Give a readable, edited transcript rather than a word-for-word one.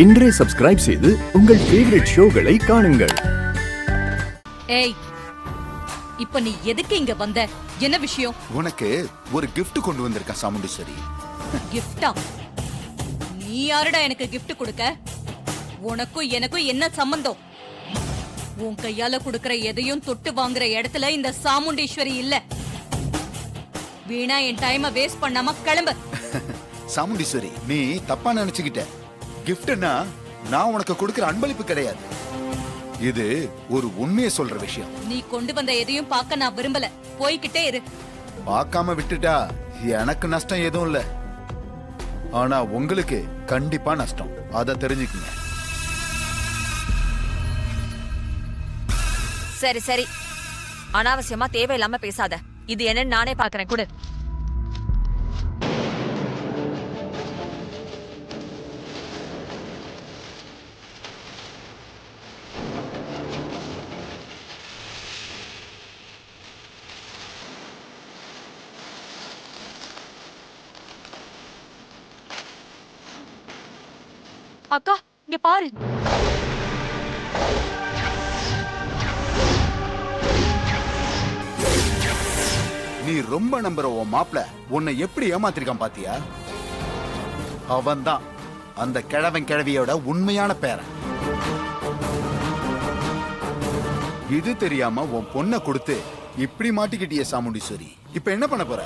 இன்றே சப்ஸ்கிரைப் செய்து உங்கள் ஃபேவரட் ஷோகளை காணுங்கள். ஏய், இப்ப நீ எதுக்கு இங்க வந்த? என்ன விஷயம்? உனக்கு ஒரு gift கொண்டு வந்திருக்கேன் சாமுண்டீஸ்வரி. கிஃப்டா? நீ யாருடா எனக்கு கிஃப்ட் கொடுக்க? உனக்கும் எனக்கும் என்ன சம்பந்தம்? உன் கையால கொடுக்கற எதையும் தொட்டு வாங்குற இடத்துல இந்த சாமுண்டீஸ்வரி இல்ல. வீணா என் டைமை வேஸ்ட் பண்ணாம கிளம்பு. சாமுண்டீஸ்வரி, நீ தப்பா நினைச்சுக்கிட்ட. கிஃப்ட்னா நான் உனக்கு கொடுக்கிற அன்பளிப்பு கிடையாது. இது ஒரு உண்மையை சொல்ற விஷயம். நீ கொண்டு வந்த எதையும் பார்க்க நான் விரும்பல. போய்கிட்டே இரு. பார்க்காம விட்டுட்டா எனக்கு நஷ்டம் எதுவும் இல்ல. ஆனா உங்களுக்கு கண்டிப்பா நஷ்டம். அத தெரிஞ்சுக்குங்க. சரி சரி, அனாவசியமா தேவையில்லாம பேசாத. இது என்னன்னு நானே பாக்குறேன். கொடு. அக்கா, இங்க பாரு. நீ ரொம்ப நம்புற உன் மாப்பிள உன்னை எப்படி ஏமாத்திருக்கான் பாத்தியா? அவன்தான் அந்த கிழவன் கிழவியோட உண்மையான பேரன். இது தெரியாம உன் பொண்ணை கொடுத்து இப்படி மாட்டிக்கிட்டிய சாமுண்டீஸ்வரி. இப்ப என்ன பண்ண போற?